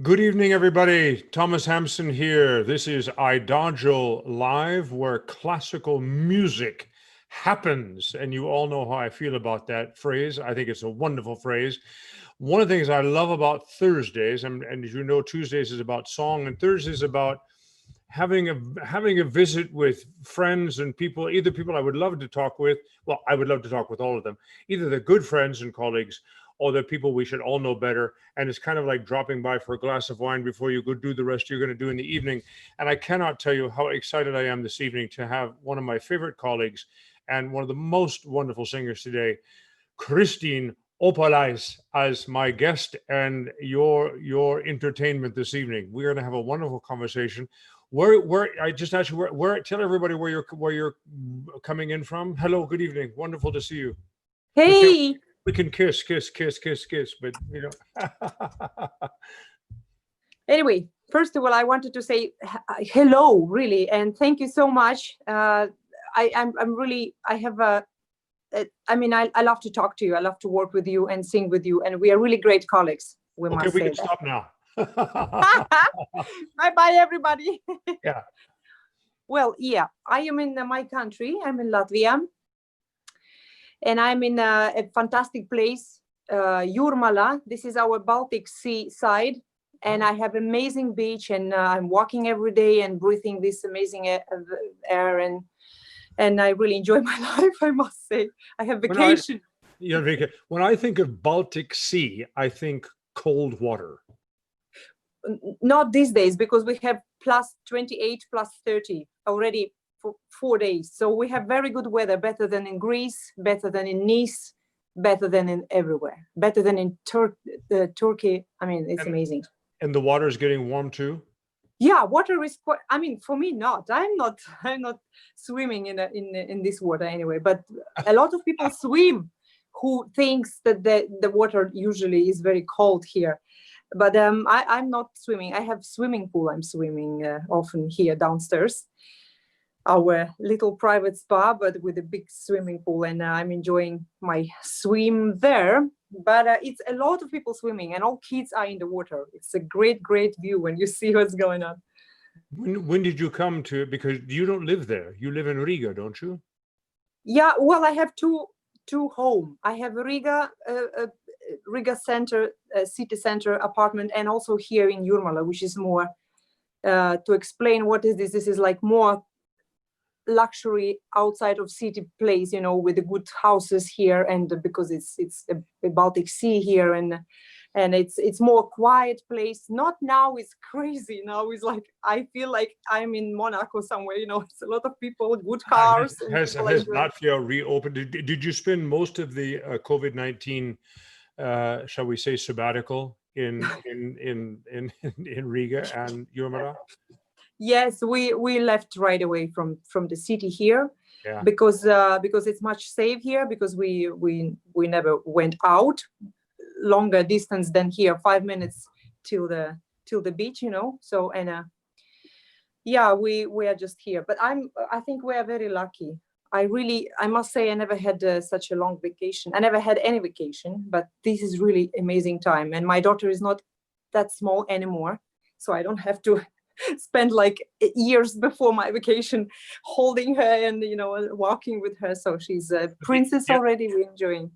Good evening, everybody. Thomas Hampson here. This is IDAGIO Live, where classical music happens. And you all know how I feel about that phrase. I think it's a wonderful phrase. One of the things I love about Thursdays, and as you know, Tuesdays is about song, and Thursdays is about having a visit with friends and people, either people I would love to talk with. Well, I would love to talk with all of them. Either they're good friends and colleagues, or they're people we should all know better. And it's kind of like dropping by for a glass of wine before you go do the rest you're going to do in the evening. And I cannot tell you how excited I am this evening to have one of my favorite colleagues and one of the most wonderful singers today, Kristine Opolais, as my guest and your entertainment this evening. We're going to have a wonderful conversation. Where I just asked you where tell everybody where you're coming in from. Hello, good evening. Wonderful to see you. We can Hey, we can kiss, but you know. anyway, first of all, I wanted to say hello, really, and thank you so much. I'm really, I have I mean, I love to talk to you. I love to work with you and sing with you, and we are really great colleagues. We Okay, must we say can stop now. that. Bye bye, everybody. Yeah. Well, yeah, I am in my country. I'm in Latvia, and I'm in a fantastic place, Jurmala. This is our Baltic Sea side. And I have amazing beach, and I'm walking every day and breathing this amazing air, and I really enjoy my life, I must say. I have When I vacation. yeah, when I think of Baltic Sea, I think cold water. Not these days, because we have plus 28, plus 30 already for 4 days. So we have very good weather, better than in Greece, better than in Nice, better than in everywhere, better than in Turkey. I mean, it's And amazing. and the water is getting warm too. Yeah, water is quite, I mean, for me, not. I'm not swimming in this water anyway, but a lot of people swim who thinks that the water usually is very cold here. But I'm not swimming. I have swimming pool. I'm swimming often here downstairs, our little private spa, but with a big swimming pool, and I'm enjoying my swim there. But it's a lot of people swimming, and all kids are in the water. It's a great view when you see what's going on. When did you come to? Because you don't live there. You live in Riga, don't you? Yeah, well, I have two home. I have Riga center, city center apartment, and also here in Jurmala, which is more to explain what is this. This is like more luxury outside of city place, you know, with the good houses here, and because it's a Baltic Sea here, and it's more quiet place. Not now, it's crazy. Now it's like I feel like I'm in Monaco somewhere, you know. It's a lot of people, good cars, and people Has enjoying. Latvia reopened? Did you spend most of the COVID-19, shall we say, sabbatical in Riga and Jurmala? Yes, we left right away from the city here, Yeah. because it's much safe here, because we never went out longer distance than here, 5 minutes till the beach, you know. So, and yeah, we are just here. But I think we are very lucky. I must say, I never had such a long vacation. I never had any vacation, but this is really amazing time. And my daughter is not that small anymore, so I don't have to spend like years before my vacation holding her and, you know, walking with her. So she's a princess already. We're enjoying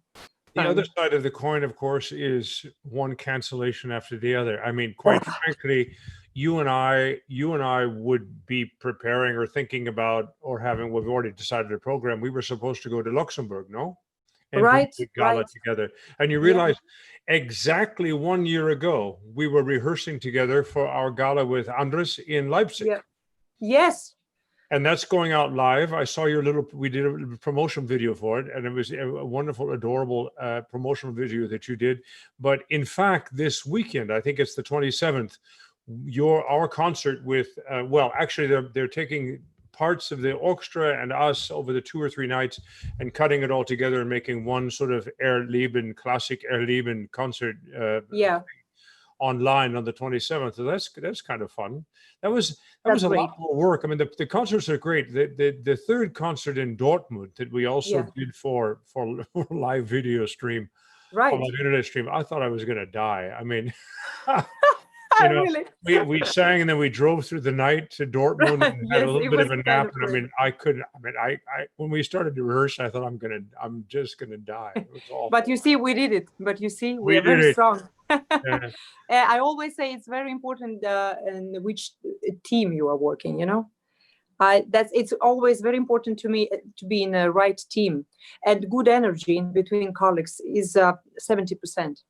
The time. other side of the coin, of course, is one cancellation after the other. I mean, quite frankly, you and I would be preparing or thinking about or having. We've already decided a program. We were supposed to go to Luxembourg, no, and do Right, the gala right. together. And you Yeah, realize exactly 1 year ago we were rehearsing together for our gala with Andres in Leipzig. yeah. Yes, And that's going out live. I saw we did a promotion video for it, and it was a wonderful, adorable promotional video that you did. But in fact, this weekend, I think it's the 27th, our concert with, well, actually, they're taking parts of the orchestra and us over the 2 or 3 nights and cutting it all together and making one sort of classic Erleben concert yeah, online on the 27th. So that's kind of fun. That was that's a great. lot more work. I mean, the concerts are great. The third concert in Dortmund that we also Yeah, did for live video stream, or right. live internet stream, I thought I was going to die. I mean, You know, Really? we sang and then we drove through the night to Dortmund and had a Yes, little it bit was of a kind nap. of And I great. mean, I when we started to rehearse, I thought I'm just gonna die. It was awful. But you see, we did it. But you see, we We are very did it. strong. Yeah. I always say it's very important in which team you are working, you know. It's always very important to me to be in a right team, and good energy in between colleagues is 70%.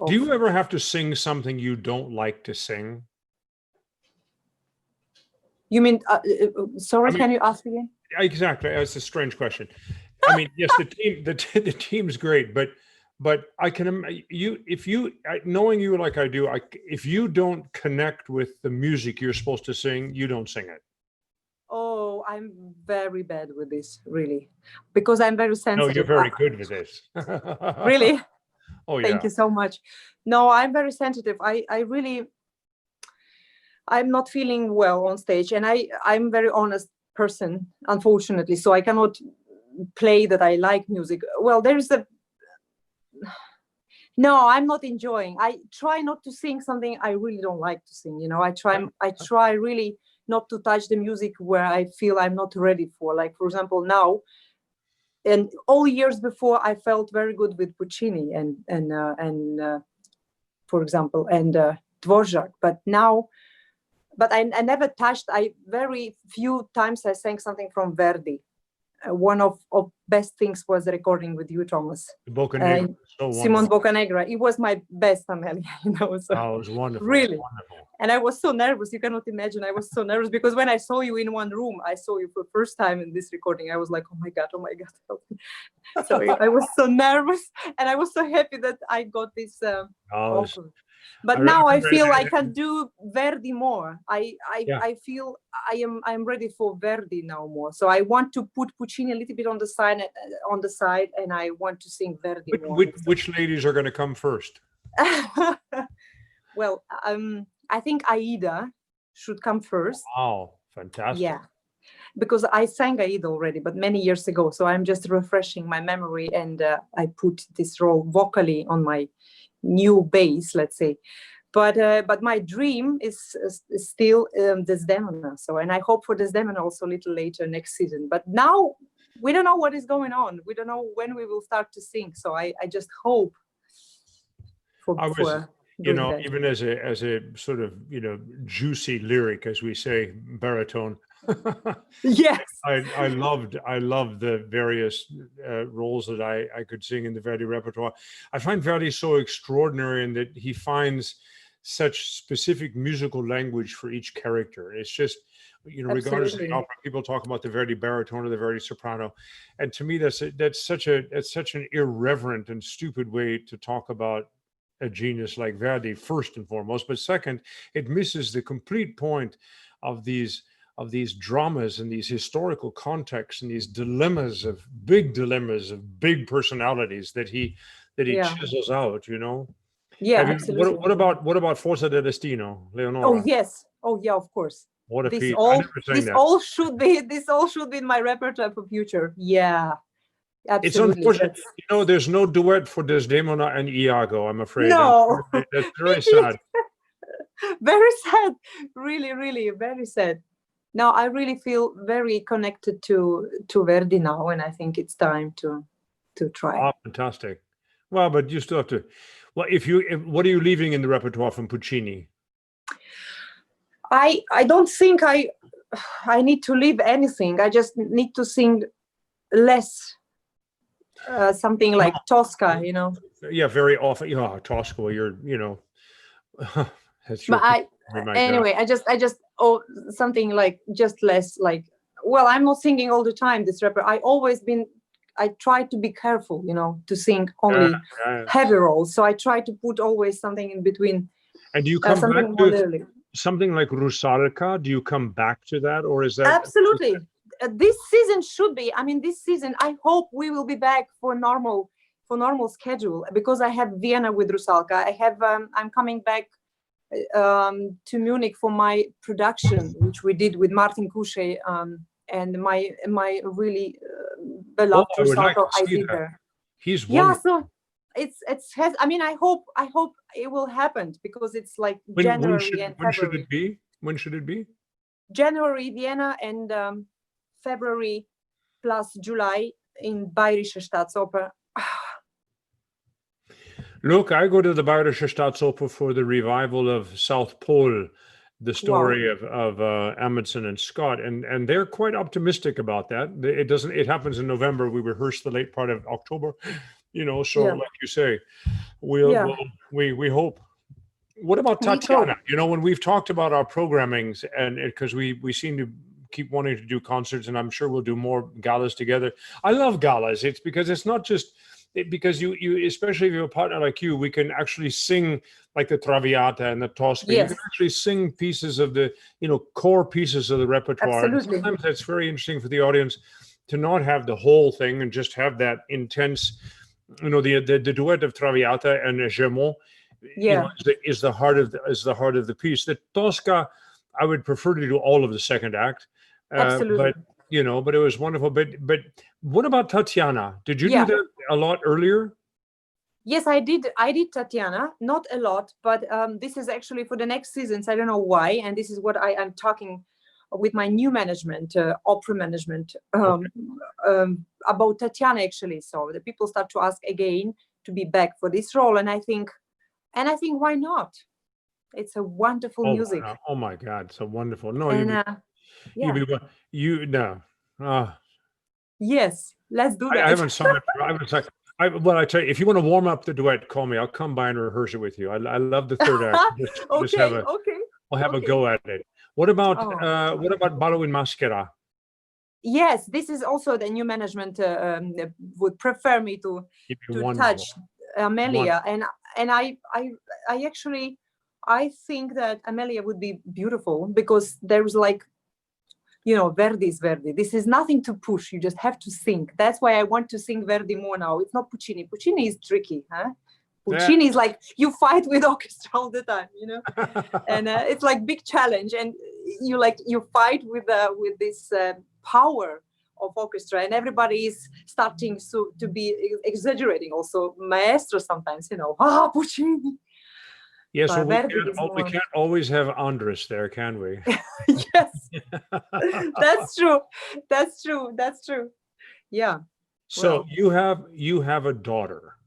Do you ever have to sing something you don't like to sing? You mean, sorry, I mean, can you ask again? exactly. That's a strange question. I mean, yes, the team's great, but I can if you knowing you like I do, if you don't connect with the music you're supposed to sing, you don't sing it. Oh, I'm very bad with this, really, because I'm very No, sensitive. you're very good with this. Really? Oh, Thank yeah. you so much. No, I'm very sensitive. I'm not feeling well on stage, and I'm a very honest person, unfortunately. So I cannot play that I like music. Well, no, I'm not enjoying. I try not to sing something I really don't like to sing. You know, I try really not to touch the music where I feel I'm not ready for. Like, for example, now, and all years before, I felt very good with Puccini and for example, and Dvorak. But now, I never touched. Very few times I sang something from Verdi. One of best things was the recording with you, Thomas. Boccanegra, so Simon wonderful. Boccanegra. It was my best Amelia, you know. So Oh, it was wonderful. really. Wonderful. And I was so nervous. You cannot imagine. I was so nervous because when I saw you in one room, I saw you for the first time in this recording. I was like, oh my God, help me. So I was so nervous, and I was so happy that I got this offer. But now I feel I can do Verdi more. I feel I'm ready for Verdi now more. So I want to put Puccini a little bit on the side, and I want to sing Verdi more. Which ladies are going to come first? Well, I think Aida should come first. Wow, fantastic. Yeah, because I sang Aida already, but many years ago. So I'm just refreshing my memory, and I put this role vocally on my new base, let's say. But my dream is still Desdemona. So, and I hope for Desdemona also a little later next season. But now we don't know what is going on. We don't know when we will start to sing. So I just hope for you know, that. even as a sort of, you know, juicy lyric, as we say, baritone. Yes. I loved the various roles that I could sing in the Verdi repertoire. I find Verdi so extraordinary in that he finds such specific musical language for each character. It's just, you know, regardless of the opera, people talk about the Verdi baritone or the Verdi soprano, and to me that's such an irreverent and stupid way to talk about a genius like Verdi, first and foremost, but second, it misses the complete point of these dramas and these historical contexts and these dilemmas of big personalities that he chisels out, you know. Yeah, absolutely. What about Forza del Destino, Leonora? Oh yes. Oh yeah, of course. What a piece. This all should be in my repertoire for future. Yeah. Absolutely. It's unfortunate, you know, there's no duet for Desdemona and Iago, I'm afraid. No. That's very sad. Very sad. Really, really very sad. Now I really feel very connected to Verdi now, and I think it's time to try. Oh, fantastic. Well, but you still have to. Well, what are you leaving in the repertoire from Puccini? I don't think I need to leave anything. I just need to sing less. Something like Tosca, you know. Yeah, very often. Yeah, Tosca. You're, you know. That's your. But anyway, I just something like just less like. Well, I'm not singing all the time. This repertoire. I try to be careful, you know, to sing only heavy roles. So I try to put always something in between. And do you come back to something like Rusalka? Do you come back to that, or is that absolutely? This season should be. I mean, this season I hope we will be back for normal schedule, because I have Vienna with Rusalka. I'm coming back to Munich for my production, which we did with Martin Kuschel, and my really beloved Rusalka I did there. He's wonderful. Yeah, so has, I mean, I hope it will happen, because it's like January and when should February. it be? When should it be? January Vienna, and February plus July in Bayerische Staatsoper. Look, I go to the Bayerische Staatsoper for the revival of South Pole, the story of Amundsen and Scott, and they're quite optimistic about that. It happens in November. We rehearse the late part of October, so like you say, we hope. What about Tatiana? When we've talked about our programmings, and because we seem to keep wanting to do concerts, and I'm sure we'll do more galas together. I love galas. It's because it's not just because you especially if you have a partner like you, we can actually sing like the Traviata and the Tosca. Yes. You can actually sing pieces of the core pieces of the repertoire. Absolutely. Sometimes that's very interesting for the audience to not have the whole thing and just have that intense, the duet of Traviata and Gemot. Is the heart of the piece. The Tosca, I would prefer to do all of the second act. Absolutely. But it was wonderful. But what about Tatiana? Did you do that a lot earlier? Yes, I did Tatiana, not a lot, but this is actually for the next seasons. I don't know why, and this is what I'm talking with my new management, opera management, about Tatiana actually. So the people start to ask again to be back for this role, and I think why not? It's a wonderful music. Oh my God, so wonderful. No, yes, let's do that. I haven't sung it. I tell you, if you want to warm up the duet, call me. I'll come by and rehearse it with you. I love the third act. We'll have a go at it. What about Ballo in Maschera? Yes, this is also the new management would prefer me to touch Amelia, and I actually think that Amelia would be beautiful, because there's like, Verdi is Verdi. This is nothing to push. You just have to sing. That's why I want to sing Verdi more now. It's not Puccini. Puccini is tricky, huh? Puccini is like you fight with orchestra all the time, and it's like big challenge, and you fight with this power of orchestra, and everybody is starting to be exaggerating. Also, maestro sometimes, Puccini. Yes, we can't always have Andres there, can we? Yes, that's true. That's true. Yeah. So you have a daughter,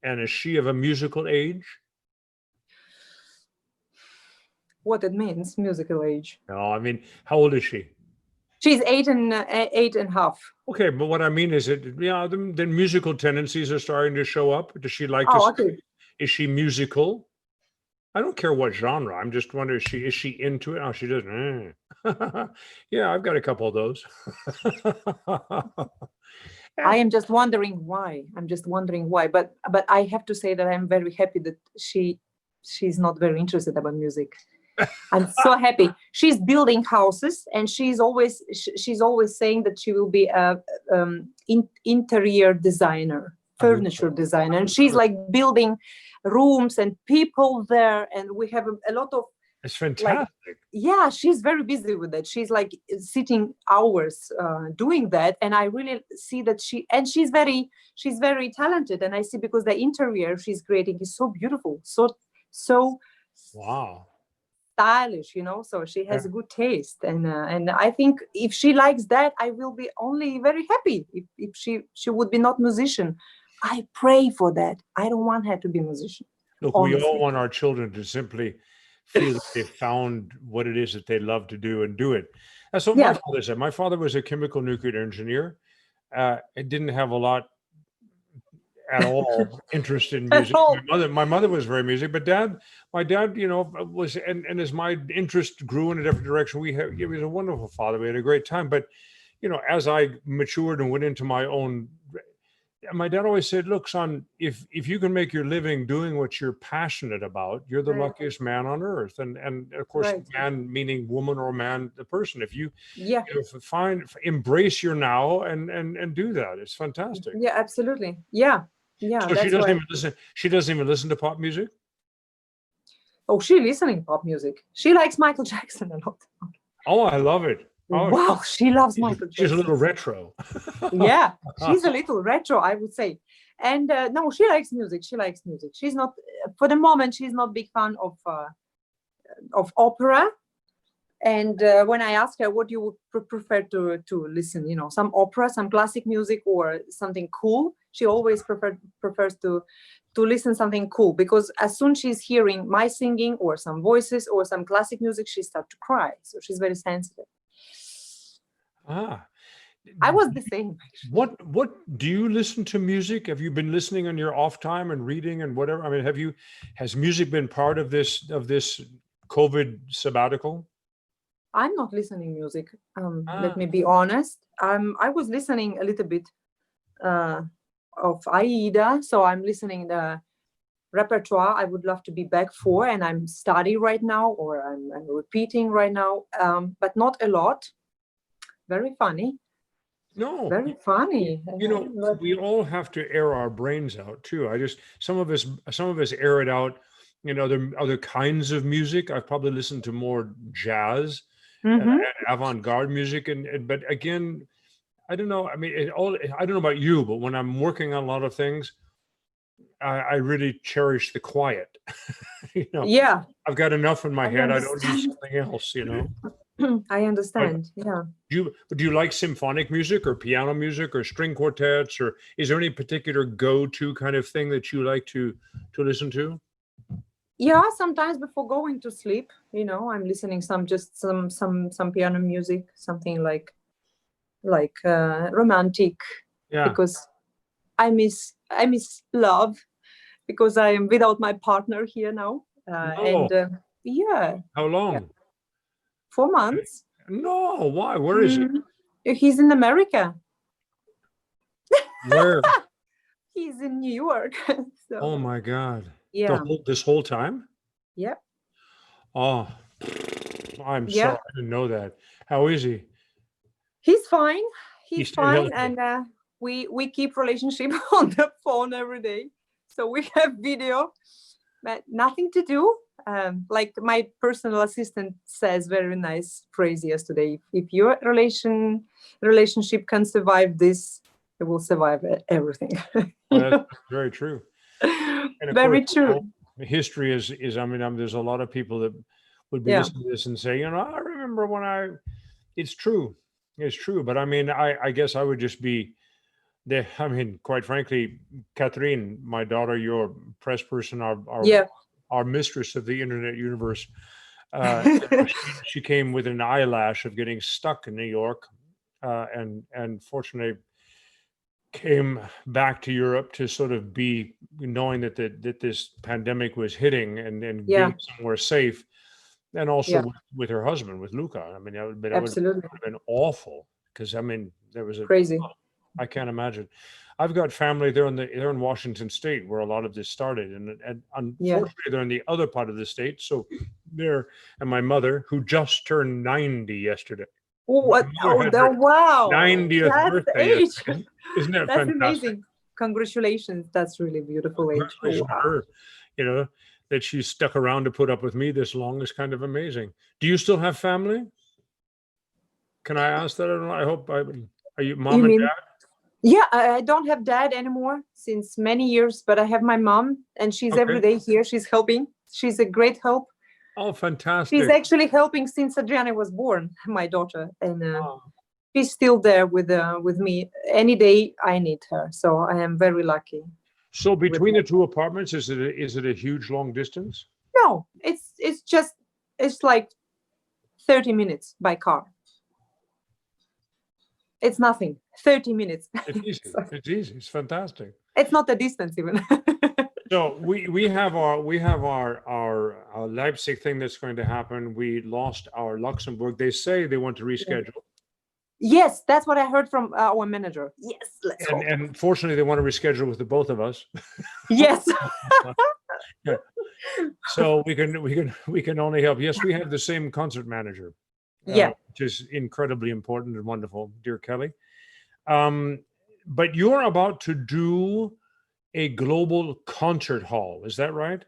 and is she of a musical age? What it means, musical age? No, I mean, how old is she? She's 8 and a half. Okay, but what I mean is the musical tendencies are starting to show up. Does she like to sing? Okay. Is she musical? I don't care what genre. I'm just wondering, is she into it? Oh, she doesn't. Yeah, I've got a couple of those. I am just wondering why. But I have to say that I'm very happy that she's not very interested about music. I'm so happy. She's building houses, and she's always saying that she will be a interior designer, furniture designer, and she's like building rooms and people there, and we have a lot of. It's fantastic. She's very busy with that. She's like sitting hours doing that, and I really see that she's very talented, and I see because the interior she's creating is so beautiful, so wow, stylish, so she has a good taste, and I think if she likes that, I will be only very happy. If she would be not musician, I pray for that. I don't want her to be a musician. Look, honestly. We all want our children to simply feel that they found what it is that they love to do and do it. That's what my father said. My father was a chemical nuclear engineer. It didn't have a lot at all interest in music. My mother was very music, but my dad, was, and as my interest grew in a different direction, he was a wonderful father. We had a great time. But, as I matured and went into my own, my dad always said, look, son, if you can make your living doing what you're passionate about, you're the luckiest man on earth. And of course, man meaning woman, or man, the person. If you embrace your now and do that, it's fantastic. Yeah, absolutely. Yeah. So she doesn't even listen to pop music? Oh, she's listening pop music. She likes Michael Jackson a lot. Oh, I love it. Oh, wow, she loves Michael Jackson. She's a little retro. Yeah, she's a little retro, I would say. And no, she likes music. She likes music. She's not, for the moment, she's not big fan of opera. And when I ask her what you would prefer to listen, you know, some opera, some classic music, or something cool, she always prefers to listen something cool, because as soon she's hearing my singing or some voices or some classic music, she starts to cry. So she's very sensitive. Ah, I was the same. what do you listen to music? Have you been listening on your off time and reading and whatever? I mean, has music been part of this COVID sabbatical? I'm not listening music. Let me be honest. I was listening a little bit of AIDA, so I'm listening the repertoire I would love to be back for, and I'm studying right now, or I'm repeating right now, but not a lot. Very funny. No, Very funny. you know, we all have to air our brains out too. Some of us air it out in other kinds of music. I've probably listened to more jazz and avant-garde music, but again, I don't know. I mean, I don't know about you, but when I'm working on a lot of things, I really cherish the quiet. You know, Yeah, I've got enough in my I head. I don't need understand. something else. You know. I understand. Yeah. Do you like symphonic music or piano music or string quartets, or is there any particular go-to kind of thing that you like to listen to? Yeah, sometimes before going to sleep, you know, I'm listening some piano music, something like romantic, Yeah. because I miss love, because I am without my partner here now, No. and yeah, How long? 4 months. No. Why? Where is he? He's in America. Where? He's in New York. So Oh my God. yeah, This whole time? yeah, Oh, I'm yeah. sorry. I didn't know that. How is he? He's fine. He He's stayed fine, healthy. and we keep relationship on the phone every day. So we have video, but nothing to do. Like my personal assistant says, very nice phrase yesterday. If your relationship can survive this, it will survive everything. Well, that's very true. And of Very course, you true. know, history is. I mean, there's a lot of people that would be Yeah. listening to this and say, you know, I remember when. It's true. It's true. But I mean, I guess I would just be there. I mean, quite frankly, Catherine, my daughter, your press person, Yeah. our mistress of the internet universe, she came with an eyelash of getting stuck in New York, and fortunately came back to Europe to sort of be knowing that this pandemic was hitting, and Yeah. being somewhere safe, and also Yeah. with her husband, with Luca. I mean, that would Absolutely have been awful, because I mean, there was crazy. I can't imagine. I've got family there they're in Washington State, where a lot of this started, and unfortunately they're in the other part of the state. So there, and my mother, who just turned 90 yesterday. What? My mother Oh, had her wow! 90th That's birthday age. yesterday. Isn't that That's fantastic? amazing. Congratulations. That's really beautiful age. Oh, Congratulations to wow. her. You know, that she stuck around to put up with me this long is kind of amazing. Do you still have family? Can I ask that? I don't know. I hope are you mom You and mean? dad? Yeah, I don't have dad anymore since many years, but I have my mom, and she's every Okay. day here. She's helping. She's a great help. Oh, She's fantastic. actually helping since Adriana was born, my daughter, and Oh. she's still there with me any day I need her. So I am very lucky. So between the two apartments, is it a huge long distance? No, it's like 30 minutes by car. It's nothing. 30 minutes. It's easy. So It's easy. It's fantastic. it's not a distance even. So we have our Leipzig thing that's going to happen. We lost our Luxembourg. They say they want to reschedule, Yes, that's what I heard from our manager. Yes, let's hope. and fortunately they want to reschedule with the both of us. Yes. So we can only help. Yes, we have the same concert manager. Yeah. Which is incredibly important and wonderful, dear Kelly. But you're about to do a global concert hall, is that right?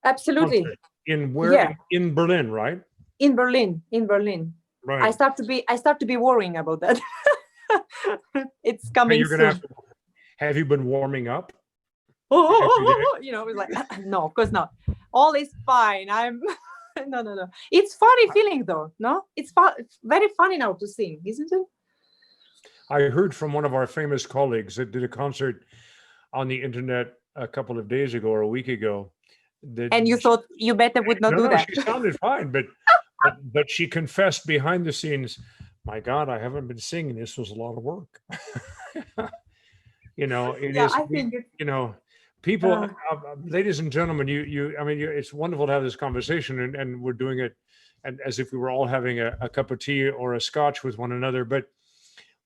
Absolutely. Concert. In where? Yeah. In Berlin, right? In Berlin. Right. I start to be worrying about that. It's Hey, coming you're gonna soon. have you been warming up? oh, you know, it's like, no, of course not. All is fine. I'm no. It's funny feeling though, no? It's very funny now to sing, isn't it? I heard from one of our famous colleagues that did a concert on the internet a couple of days ago or a week ago. That And you thought you better would not do that. she sounded fine, but she confessed behind the scenes, my God, I haven't been singing. This was a lot of work. You know, it Yeah, is, I think it's, you know, people, ladies and gentlemen, I mean, it's wonderful to have this conversation and we're doing it and as if we were all having a cup of tea or a scotch with one another. But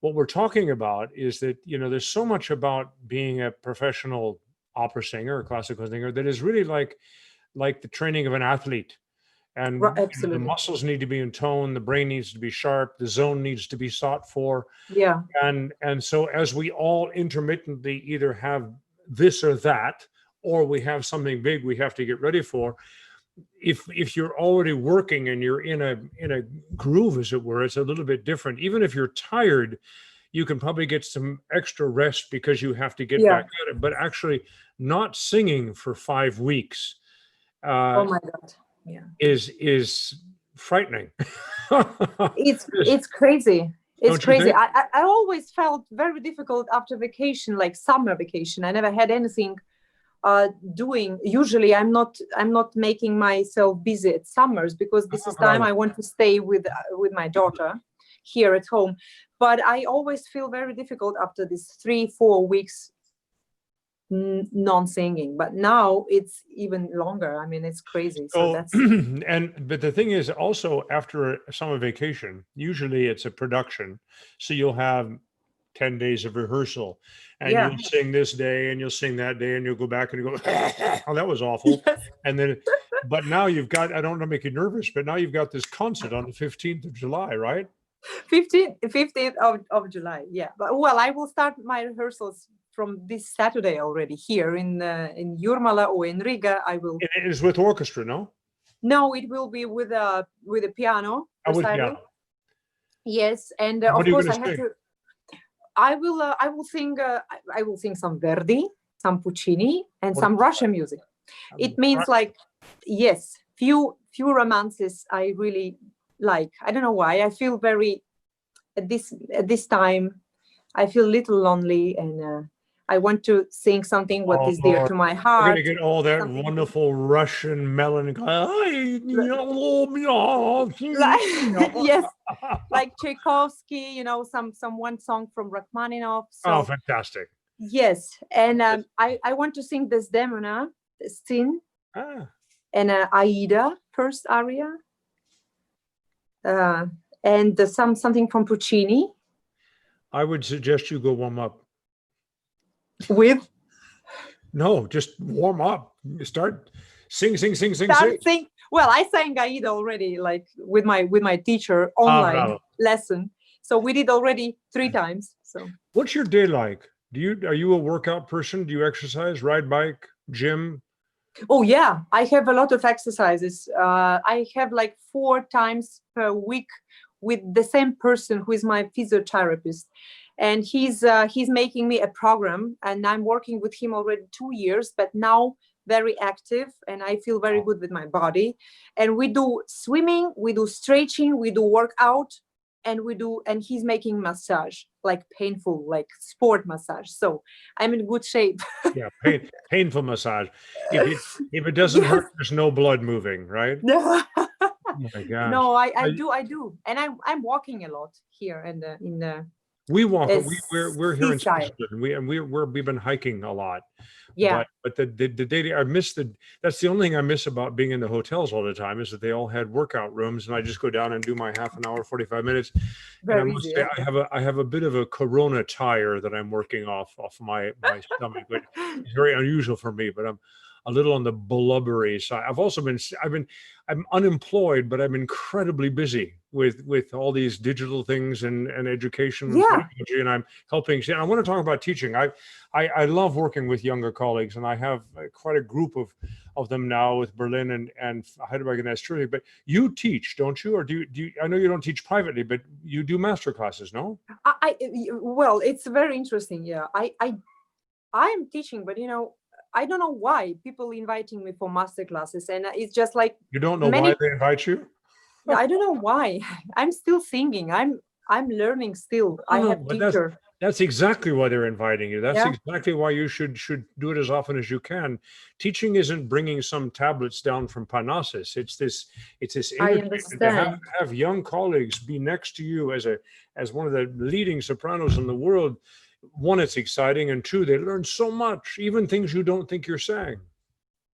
what we're talking about is that, you know, there's so much about being a professional opera singer or classical singer that is really like the training of an athlete. And you know, the absolutely. muscles need to be in tone, the brain needs to be sharp, the zone needs to be sought for. Yeah. And so as we all intermittently either have this or that, or we have something big we have to get ready for, if you're already working and you're in a groove, as it were, it's a little bit different. Even if you're tired, you can probably get some extra rest because you have to get back at it. But actually not singing for 5 weeks Oh my God. Yeah. is frightening. It's crazy. It's Don't you crazy. think? I always felt very difficult after vacation, like summer vacation. I never had anything doing. Usually I'm not making myself busy at summers because this is time I want to stay with my daughter here at home. But I always feel very difficult after this 3-4 weeks non-singing. But now it's even longer. I mean, it's crazy. So that's but the thing is also after a summer vacation, usually it's a production. So you'll have 10 days of rehearsal and you'll sing this day and you'll sing that day and you'll go back and you go, oh, that was awful. Yes. And then, but now you've got, I don't want to make you nervous, but now you've got this concert on the 15th of July, right? 15th of July. Yeah. But well, I will start my rehearsals from this Saturday already here in Jurmala or in Riga. I will. It is with orchestra, no? No, it will be with a piano. With piano. Yes, and of course I have to. I will sing some Verdi, some Puccini, and some Russian music. It means like, yes, few romances I really like. I don't know why. I feel very at this time. I feel a little lonely, and I want to sing something what is dear to my heart. We're gonna get all that wonderful Russian melancholy. Yes, like Tchaikovsky, you know, some one song from Rachmaninoff. So, oh, fantastic! Yes, and I want to sing Desdemona, Sin, and Aida first aria, and something from Puccini. I would suggest you go warm up. With? No, just warm up. Start sing. Well, I sang Aida already, like with my teacher online lesson. So we did already 3 times. So what's your day like? Are you a workout person? Do you exercise, ride bike, gym? Oh yeah, I have a lot of exercises. I have like 4 times per week with the same person who is my physiotherapist. And he's making me a program, and I'm working with him already 2 years, but now very active, and I feel very good with my body. And we do swimming, we do stretching, we do workout, and he's making massage, like painful, like sport massage. So I'm in good shape. Yeah, painful massage. If it doesn't hurt, there's no blood moving, right? No. Oh my gosh. No, I do, and I'm walking a lot here in the. We walk. We're here in Switzerland. We've been hiking a lot. Yeah. But the day I miss that's the only thing I miss about being in the hotels all the time is that they all had workout rooms, and I just go down and do my half an hour, 45 minutes. Very and I must say, I have a bit of a Corona tire that I'm working off my stomach, but it's very unusual for me. But I'm a little on the blubbery side. I'm unemployed, but I'm incredibly busy with all these digital things and education and technology, and I'm helping. And I want to talk about teaching. I love working with younger colleagues, and I have quite a group of them now with Berlin and Heidelberg, and that's terrific. But you teach, don't you? Or do you? I know you don't teach privately, but you do master classes, no? Well, it's very interesting. Yeah, I'm teaching, but you know, I don't know why people inviting me for master classes, and it's just like You don't know many. why they invite you? I don't know why. I'm still singing. I'm learning still. I No, have but teacher. that's exactly why they're inviting you. That's Yeah. exactly why you should do it as often as you can. Teaching isn't bringing some tablets down from Parnassus. It's this I invitation to understand. have young colleagues be next to you as one of the leading sopranos in the world. One, it's exciting, and two, they learn so much, even things you don't think you're saying.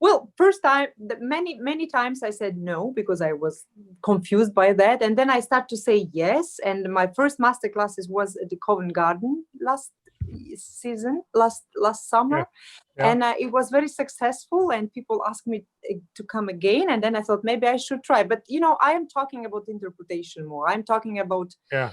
Well, first time, many times I said no because I was confused by that, and then I start to say yes. And my first master classes was at the Covent Garden last summer, Yeah. and it was very successful. And people asked me to come again, and then I thought maybe I should try. But I am talking about interpretation more. I'm talking about Yeah.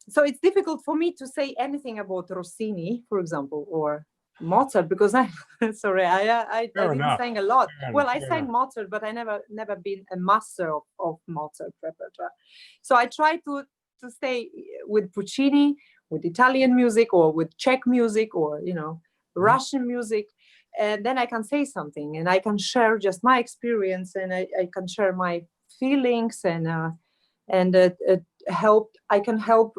So it's difficult for me to say anything about Rossini, for example, or Mozart, because I'm sorry, I didn't sing a lot. Well, I sang Mozart, but I never been a master of Mozart repertoire. So I try to stay with Puccini, with Italian music, or with Czech music, or Russian music, and then I can say something, and I can share just my experience, and I can share my feelings, and I can help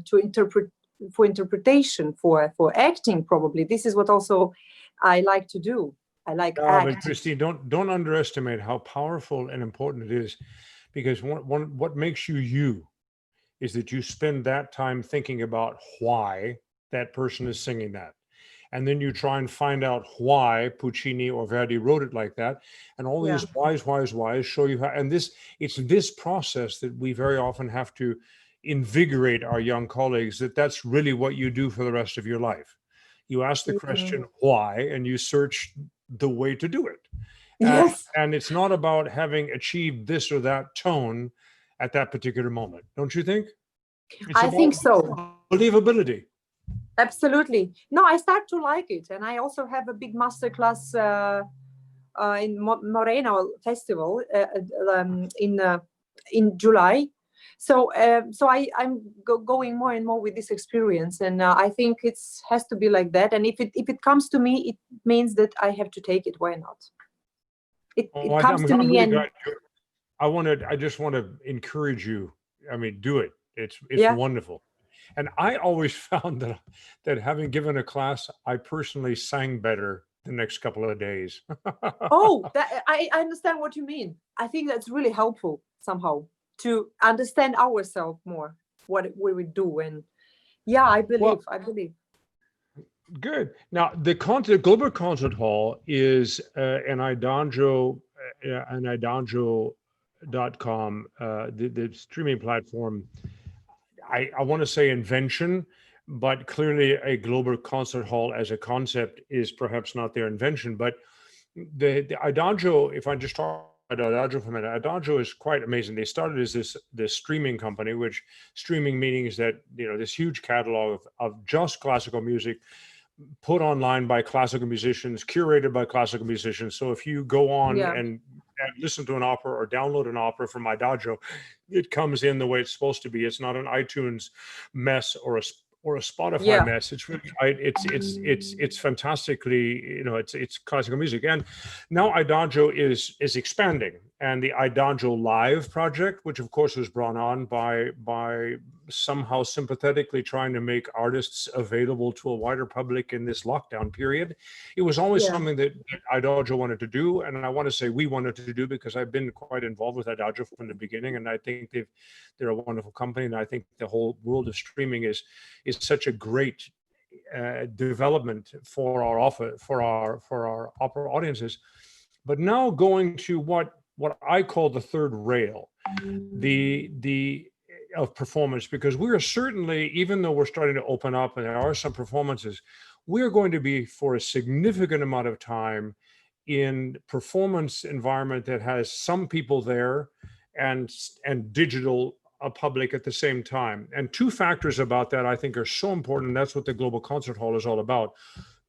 to interpret. For interpretation, for acting, probably this is what also I like to do. I like act. But Kristine, don't underestimate how powerful and important it is, because what makes you is that you spend that time thinking about why that person is singing that, and then you try and find out why Puccini or Verdi wrote it like that, and all these whys show you how. And it's this process that we very often have to invigorate our young colleagues, that's really what you do for the rest of your life. You ask the question why, and you search the way to do it. Yes. And it's not about having achieved this or that tone at that particular moment, don't you think? I think so. Believability. Absolutely. No, I start to like it, and I also have a big masterclass in Moreno Festival in July. So I'm going more and more with this experience, and I think it has to be like that. And if it comes to me, it means that I have to take it. Why not? It comes to me, and I just want to encourage you. I mean, do it. It's wonderful. And I always found that having given a class, I personally sang better the next couple of days. I understand what you mean. I think that's really helpful somehow to understand ourselves more, what we do. And I believe. Good. Now, the Global Concert Hall is an IDAGIO, IDAGIO.com, the streaming platform. I want to say invention, but clearly a global concert hall as a concept is perhaps not their invention. But the IDAGIO, if I just talk about IDAGIO for a minute, IDAGIO is quite amazing. They started as this streaming company, which streaming meaning is that this huge catalog of just classical music put online by classical musicians, curated by classical musicians. So if you go on and listen to an opera or download an opera from IDAGIO, it comes in the way it's supposed to be. It's not an iTunes mess or a Spotify mess. It's really it's fantastically, it's classical music. And now IDAGIO is expanding, and the IDAGIO Live project, which of course was brought on by somehow sympathetically trying to make artists available to a wider public in this lockdown period. It was always something that IDAGIO wanted to do, and I want to say we wanted to do, because I've been quite involved with IDAGIO from the beginning, and I think they're a wonderful company, and I think the whole world of streaming is such a great development for our opera audiences. But now going to what I call the third rail, the of performance, because we are certainly, even though we're starting to open up and there are some performances, we're going to be for a significant amount of time in performance environment that has some people there and digital public at the same time. And two factors about that I think are so important. That's what the Global Concert Hall is all about.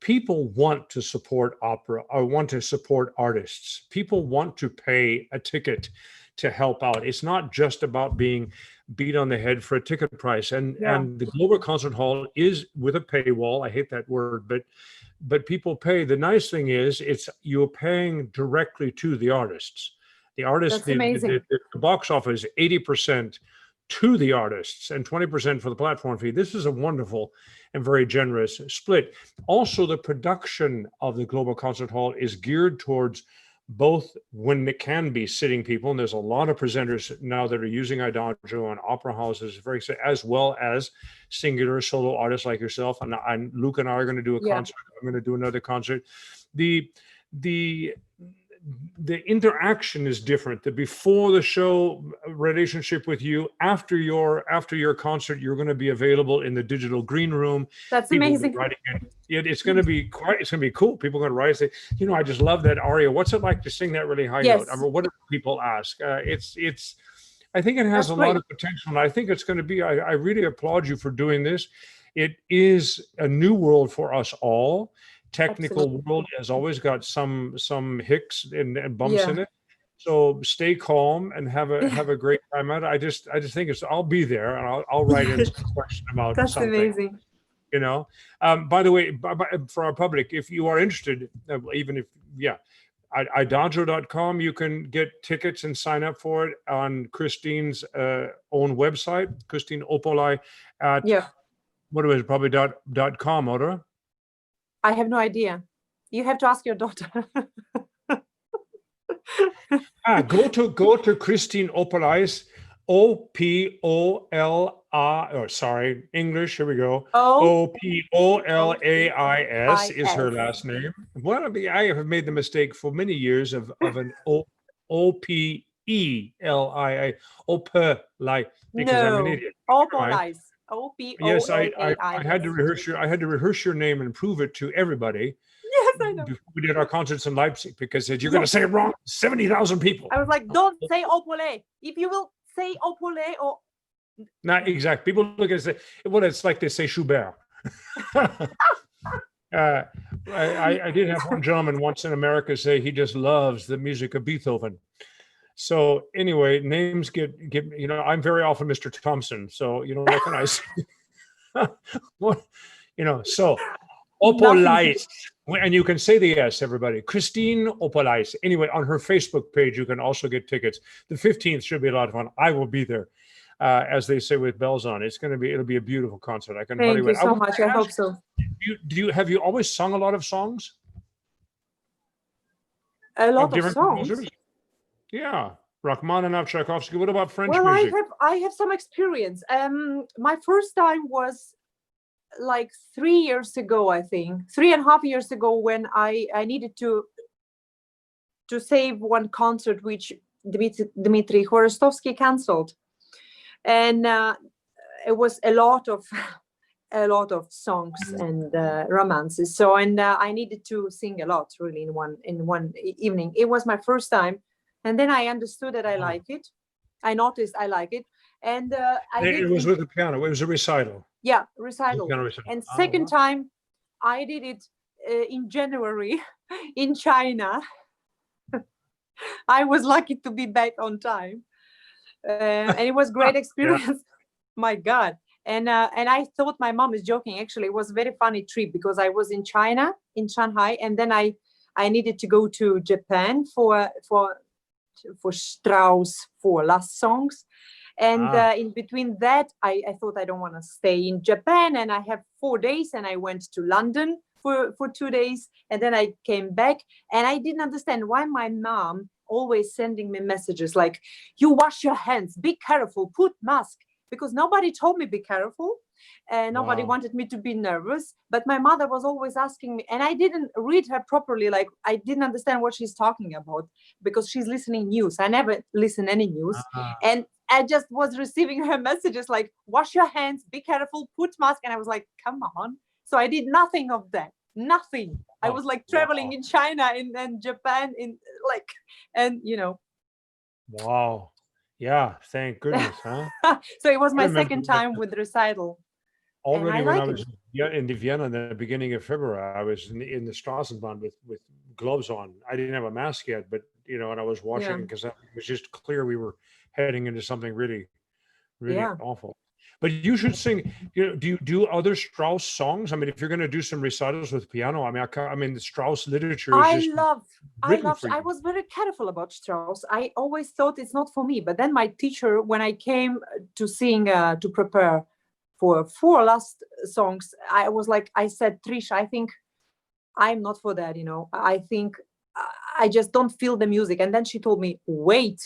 People want to support opera or want to support artists. People want to pay a ticket to help out. It's not just about being beat on the head for a ticket price. And the Global Concert Hall is with a paywall. I hate that word, but people pay. The nice thing is you're paying directly to the artists. The artists, That's amazing. The box office, 80% to the artists and 20% for the platform fee. This is a wonderful and very generous split. Also, the production of the Global Concert Hall is geared towards both when it can be sitting people, and there's a lot of presenters now that are using Idagio and opera houses, as well as singular solo artists like yourself. And Luke and I are going to do a concert. I'm going to do another concert. The interaction is different. The before the show relationship with you, after your concert, you're going to be available in the digital green room. That's amazing. It's going to be cool. People are going to write and say, you know, I just love that aria. What's it like to sing that really high note? I mean, what do people ask? I think it has a lot of potential, and I think it's going to be. I really applaud you for doing this. It is a new world for us all. Technical world has always got some hicks and bumps in it. So stay calm and have a great time out. I just think I'll be there, and I'll write in some question about That's something. amazing. You know, by the way, for our public, if you are interested, even if at idagio.com, you can get tickets and sign up for it on Kristine's own website, Kristine Opolais at what was it, probably .com, or? I have no idea. You have to ask your daughter. Go to Kristine Opolais, English, here we go. Opolais is her last name. Well, I have made the mistake for many years of an Opelai, Opelai, because I'm an idiot. Opolais. O-P-O-L-A-I-S. Yes, I had to rehearse your name and prove it to everybody. Yes, I know. Before we did our concerts in Leipzig, because you're going to say it wrong. 70,000 people. I was like, don't say Opolais. If you will say Opolais or. Not exact. People look and say, well, it's like they say Schubert. I did have one gentleman once in America say he just loves the music of Beethoven. So anyway, names get you know, I'm very often Mr. Thompson, so you know, what can I say? What, you know, so Opolais, and you can say the S, everybody. Kristine Opolais. Anyway, on her Facebook page, you can also get tickets. The 15th should be a lot of fun. I will be there, as they say, with bells on. It'll be a beautiful concert. I can Thank you so much. I hope so. Have you always sung a lot of songs? A lot of songs. Yeah, Rachmaninoff, Tchaikovsky. What about French music? I have some experience. My first time was like 3 years ago, I think, 3.5 years ago, when I needed to save one concert which Dmitry Khvorostovsky canceled, and it was a lot of songs and romances. So I needed to sing a lot, really, in one evening. It was my first time. And then I understood that I like it. I noticed I like it. And it was with the piano. It was a recital. Yeah, recital. And second time, I did it in January in China. I was lucky to be back on time. And it was great experience. My God. And I thought my mom is joking. Actually, it was a very funny trip because I was in China, in Shanghai. And then I needed to go to Japan for Strauss, for last songs, and in between that I thought I don't want to stay in Japan, and I have 4 days, and I went to London for 2 days, and then I came back, and I didn't understand why my mom always sending me messages like, you wash your hands, be careful, put mask, because nobody told me be careful. Nobody wanted me to be nervous, but my mother was always asking me, and I didn't read her properly. Like, I didn't understand what she's talking about because she's listening news. I never listen any news. And I just was receiving her messages like, wash your hands, be careful, put mask. And I was like, come on. So I did nothing of that. Nothing. I was like traveling in China and Japan and you know. Wow. Yeah. Thank goodness. Huh? So it was my second time with recital. Already when I was in Vienna in the beginning of February, I was in the Straßenbahn with gloves on. I didn't have a mask yet, but you know, and I was watching Yeah. because it was just clear we were heading into something really, really Yeah. awful. But you should sing. You know, do you do other Strauss songs? I mean, if you're going to do some recitals with piano, I mean, I mean, the Strauss literature is just written for I you. was very careful about Strauss. I always thought it's not for me. But then my teacher, when I came to sing, to prepare for 4 last songs, I was like, I said, Trish, I think I'm not for that, you know. I think I just don't feel the music. And then she told me, wait,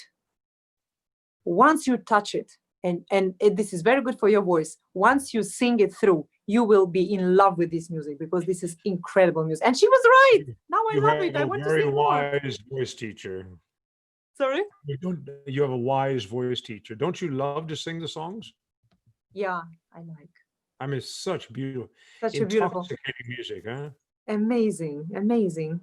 once you touch it, this is very good for your voice. Once you sing it through, you will be in love with this music because this is incredible music. And she was right. Now I You love have it. I a want to very sing more. wise voice teacher. Sorry? You have a wise voice teacher. Don't you love to sing the songs? Yeah, I like. I mean, such beautiful, Such a beautiful, intoxicating music, huh? amazing, amazing.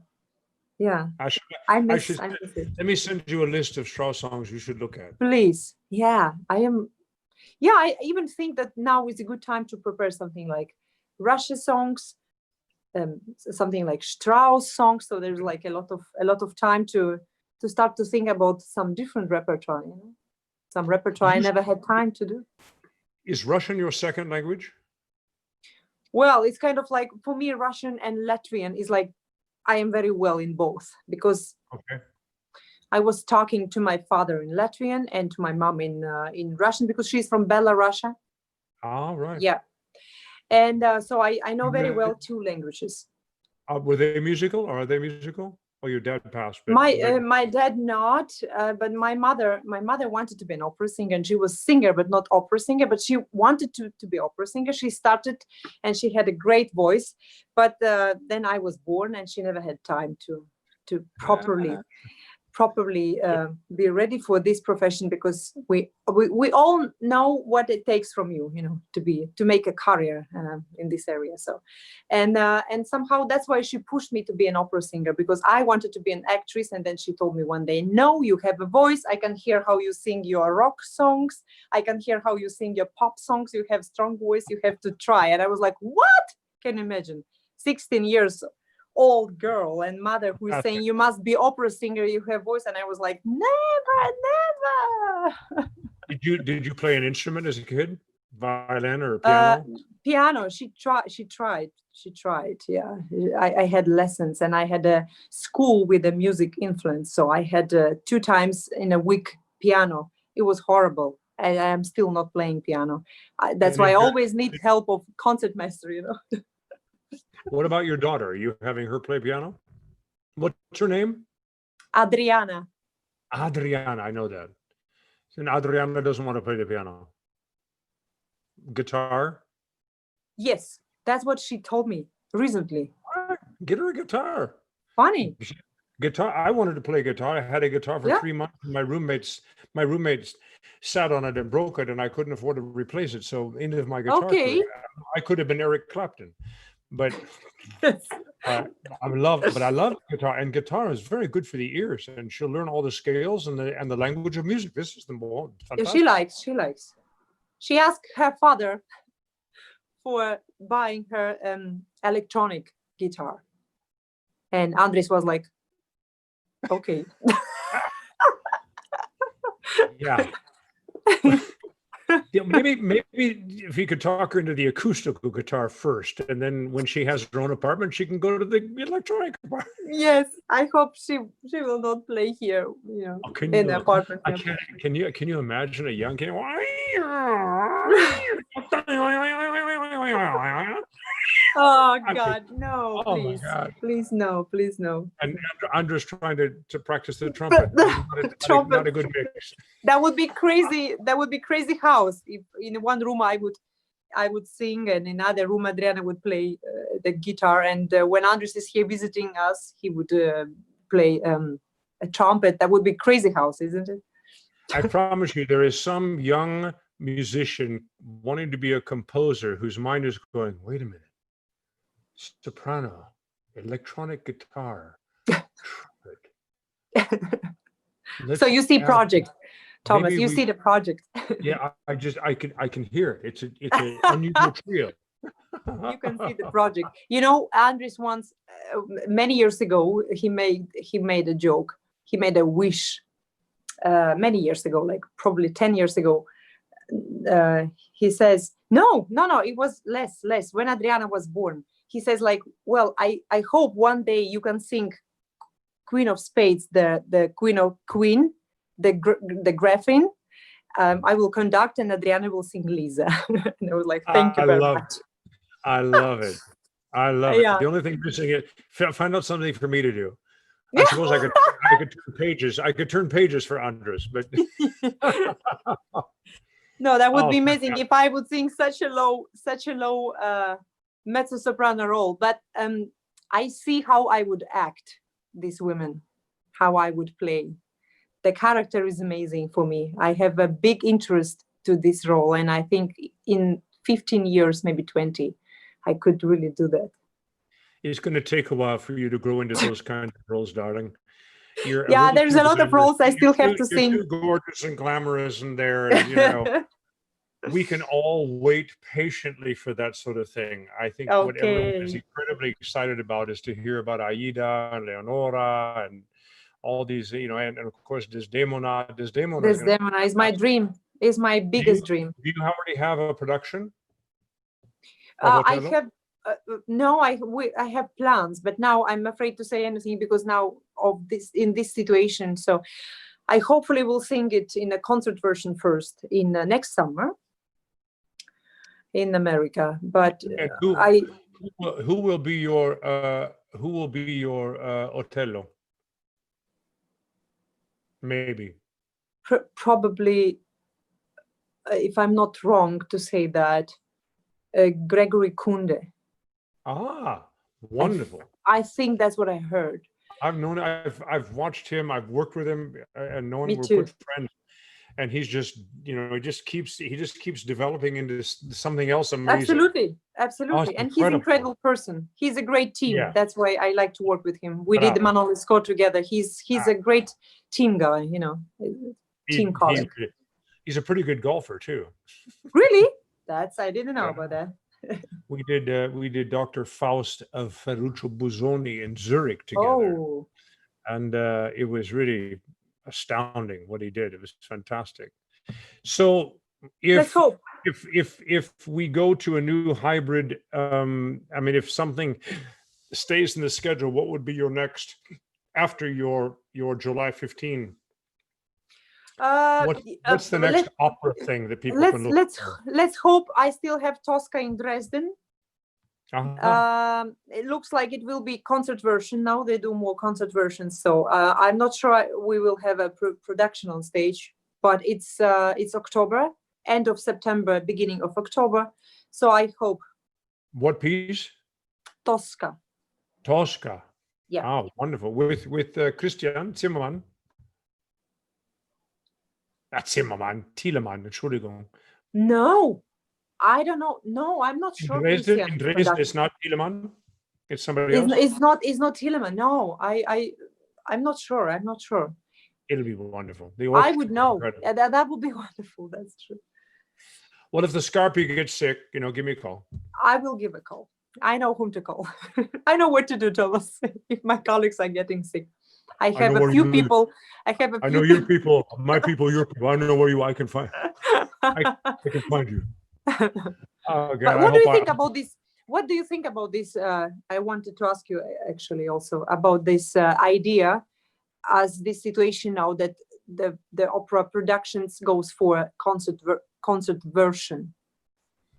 Yeah, I should, I I miss, should, I miss it. let me send you a list of Strauss songs you should look at. Please. Yeah, I am. Yeah, I even think that now is a good time to prepare something like Russia songs, something like Strauss songs. So there's like a lot of time to start to think about some different repertoire. You know, some repertoire I never had time to do. Is Russian your second language? Well, it's kind of like for me, Russian and Latvian is like I am very well in both because Okay. I was talking to my father in Latvian and to my mom in Russian because she's from Belarus. All right. Yeah, and so I know very well 2 languages. Were they musical or are they musical? Oh, your dad passed. But My dad not, but my mother wanted to be an opera singer, and she was singer but not opera singer. But she wanted to be opera singer. She started, and she had a great voice. But then I was born, and she never had time to properly be ready for this profession because we all know what it takes from you, you know, to make a career in this area. So, and somehow that's why she pushed me to be an opera singer because I wanted to be an actress. And then she told me one day, no, you have a voice. I can hear how you sing your rock songs. I can hear how you sing your pop songs. You have strong voice. You have to try. And I was like, what? Can you imagine? 16 years old girl and mother who is saying you must be opera singer, you have voice. And I was like, never. did you play an instrument as a kid? Violin or piano? Piano. She tried. Yeah, I had lessons and I had a school with a music influence. So I had 2 times in a week piano. It was horrible. I am still not playing piano. That's why I always need help of concertmaster, you know. What about your daughter? Are you having her play piano? What's her name? Adriana. Adriana, I know that. And Adriana doesn't want to play the piano. Guitar? Yes, that's what she told me recently. Get her a guitar. Funny. Guitar. I wanted to play guitar. I had a guitar for 3 months. My roommates sat on it and broke it, and I couldn't afford to replace it. So end of my guitar career, I could have been Eric Clapton. But I love guitar, and guitar is very good for the ears, and she'll learn all the scales and the language of music. This is the more fantastic. Yeah, she likes. She asked her father for buying her electronic guitar, and Andres was like, okay. Yeah. Yeah, maybe if you could talk her into the acoustical guitar first, and then when she has her own apartment, she can go to the electronic apartment. Yes, I hope she will not play here, you know, in the apartment. Can you imagine a young kid? Oh God, no! Oh please, my God. please no. And Andres trying to practice the trumpet. Not a good mix. That would be crazy. That would be crazy house. If in one room I would sing, and in another room Adriana would play the guitar. And when Andres is here visiting us, he would play a trumpet. That would be crazy house, isn't it? I promise you, there is some young musician wanting to be a composer whose mind is going, wait a minute, soprano, electronic guitar, trumpet. So you see project, Thomas. You see the project. Yeah, I can hear it. It's an unusual trio. You can see the project. You know, Andres once, many years ago, he made a joke. he made a wish many years ago, like probably 10 years ago. He says, no, it was less, when Adriana was born. He says like, well, I hope one day you can sing Queen of Spades, the Queen, the Graffin. I will conduct and Adriana will sing Lisa. And I was like, thank you very much. I love it. I love Yeah. it. The only thing missing is find out something for me to do. I suppose I could turn pages. I could turn pages for Andres, but no, that would be amazing if I would sing such a low mezzo soprano role. But I see how I would act these women, how I would play. The character is amazing for me. I have a big interest to this role, and I think in 15 years, maybe 20, I could really do that. It's going to take a while for you to grow into those kinds of roles, darling. Yeah, there's a lot of roles I still have to sing. You're too gorgeous and glamorous in there, and you know. We can all wait patiently for that sort of thing. I think what everyone is incredibly excited about is to hear about Aida and Leonora and all these, you know, and of course Desdemona. Desdemona is my dream. Is my biggest dream. Do you already have a production? I have no. I have plans, but now I'm afraid to say anything because now of this in this situation. So I hopefully will sing it in a concert version first in next summer in America. But who will be your Otello? Maybe. Probably, if I'm not wrong to say that, Gregory Kunde. Ah, wonderful. I think that's what I heard. I've known, I've watched him, I've worked with him and known we're good friends. And he's just, you know, he just keeps developing into something else amazing. Absolutely. And he's an incredible person. He's a great team. Yeah. That's why I like to work with him. We did the Manoli score together. He's a great team guy, you know, team colleague. He's a pretty good golfer too. Really? I didn't know about that. We did Dr. Faust of Ferruccio Busoni in Zurich together. Oh. And it was really astounding what he did. It was fantastic. So if we go to a new hybrid, I mean, if something stays in the schedule, what would be your next after your July 15? What's the next opera thing that people can look for? Let's hope I still have Tosca in Dresden. It looks like it will be concert version now. They do more concert versions, so I'm not sure we will have a production on stage, but it's October, end of September, beginning of October, so I hope. What piece? Tosca. Yeah. Oh, wonderful. With Christian Zimmermann. Thielemann, Entschuldigung. No, I don't know. No, I'm not sure. In Dresden, it's not Thielemann. It's somebody else. It's not Thielemann. No, I'm not sure. It'll be wonderful. I would know. Yeah, that would be wonderful. That's true. Well, if the Scarpi gets sick, you know, give me a call. I will give a call. I know whom to call. I know what to do, Thomas, if my colleagues are getting sick. I have a few people. I know your people, my people, your people. I know where I can find. I can find you. Okay, but what do you think about this? What do you think about this? I wanted to ask you actually also about this idea, as this situation now that the opera productions goes for a concert version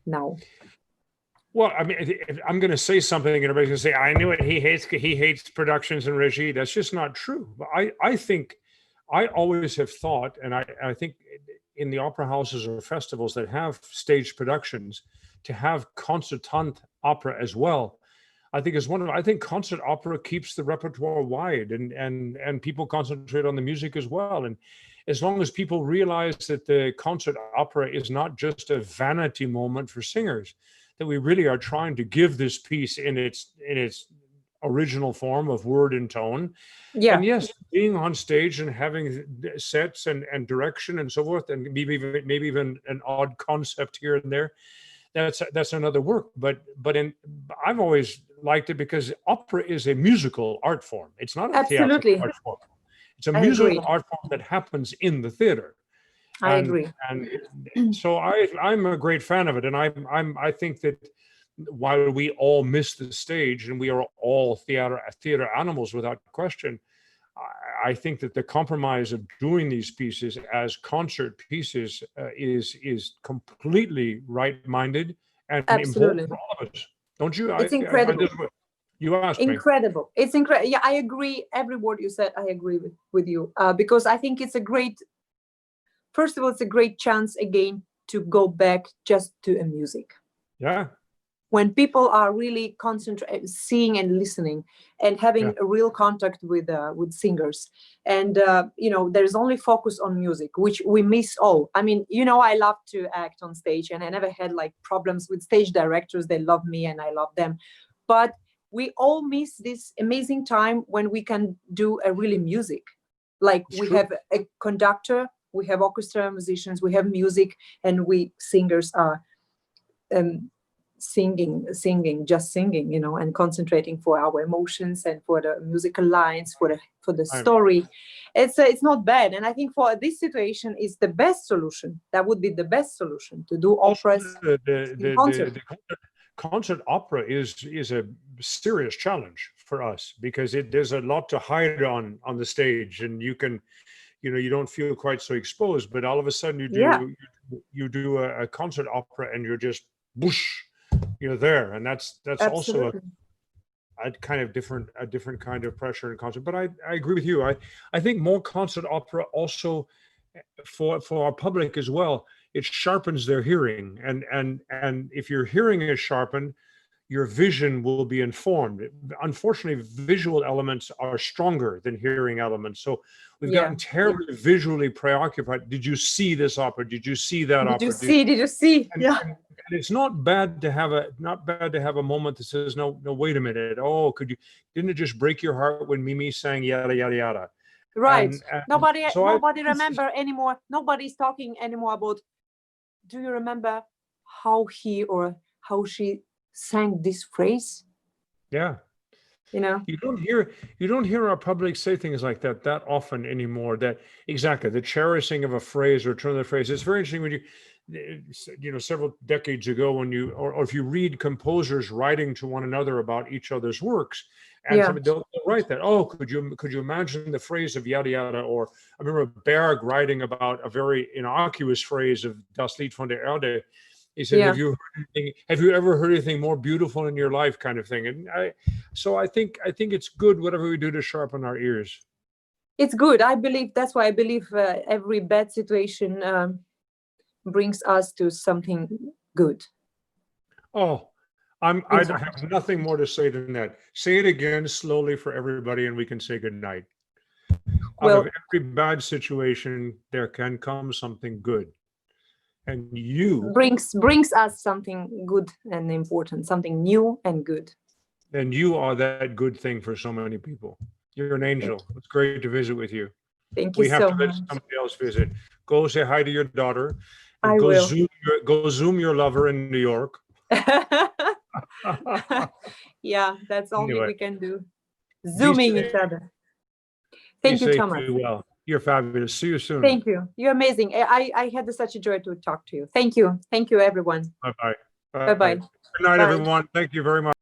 now. Well, I mean, if I'm going to say something and everybody's going to say, I knew it. He hates productions and regie. That's just not true. I think, I always have thought, and I think in the opera houses or festivals that have staged productions, to have concertante opera as well, I think is wonderful. I think concert opera keeps the repertoire wide, and people concentrate on the music as well. And as long as people realize that the concert opera is not just a vanity moment for singers, that we really are trying to give this piece in its original form of word and tone. Yeah. And yes, being on stage and having sets and direction and so forth, and maybe even an odd concept here and there, that's another work. But I've always liked it because opera is a musical art form. It's not a theatrical art form. It's a I musical agree. art form that happens in the theater. I agree. And so I'm a great fan of it. And I think that while we all miss the stage and we are all theater animals without question, I think that the compromise of doing these pieces as concert pieces is completely right-minded and important Absolutely. for all of us. Don't you? It's incredible. You asked me. Incredible. It's incredible. Yeah, I agree. Every word you said, I agree with you. Because I think it's a great, first of all, it's a great chance again to go back just to a music. Yeah. When people are really concentrating, seeing and listening, and having a real contact with singers, and you know, there's only focus on music, which we miss all. I mean, you know, I love to act on stage, and I never had like problems with stage directors. They love me, and I love them. But we all miss this amazing time when we can do a really music. Like we have a conductor, we have orchestra musicians, we have music, and we singers are singing, just singing, you know, and concentrating for our emotions and for the musical lines, for the story. It's not bad, and I think for this situation is the best solution. That would be the best solution to do operas. The concert opera is a serious challenge for us because there's a lot to hide on the stage, and you can, you know, you don't feel quite so exposed, but all of a sudden you do a concert opera and you're just whoosh, you're there, and that's also a kind of different kind of pressure in concert. But I agree with you. I think more concert opera also for our public as well, it sharpens their hearing, and if your hearing is sharpened, your vision will be informed. Unfortunately, visual elements are stronger than hearing elements. So we've gotten terribly visually preoccupied. Did you see this opera? Did you see that opera? Did you see? And it's not bad to have a moment that says, no, wait a minute. Oh, didn't it just break your heart when Mimi sang yada, yada, yada? Right. Nobody remember anymore. Nobody's talking anymore about, do you remember how he or how she sang this phrase? Yeah. You know, you don't hear our public say things like that often anymore. That exactly the cherishing of a phrase or turn of the phrase. It's very interesting when you know, several decades ago when or if you read composers writing to one another about each other's works, and they'll write that, oh, could you imagine the phrase of yada yada? Or I remember Berg writing about a very innocuous phrase of Das Lied von der Erde. He said, have you ever heard anything more beautiful in your life, kind of thing? And so I think it's good whatever we do to sharpen our ears. It's good. I believe that's why I believe every bad situation brings us to something good. Oh, I have nothing more to say than that. Say it again slowly for everybody, and we can say good night. Out of every bad situation, there can come something good. And you brings us something good and important, something new and good. And you are that good thing for so many people. You're an angel. It's great to visit with you. Thank you so much. We have to let somebody else visit. Go say hi to your daughter. I will. Go Zoom your lover in New York. Yeah, that's all we can do. Zooming each other. Thank you, Thomas. Well. You're fabulous. See you soon. Thank you. You're amazing. I had such a joy to talk to you. Thank you. Thank you, everyone. Bye-bye. Bye-bye. Good night, everyone. Thank you very much.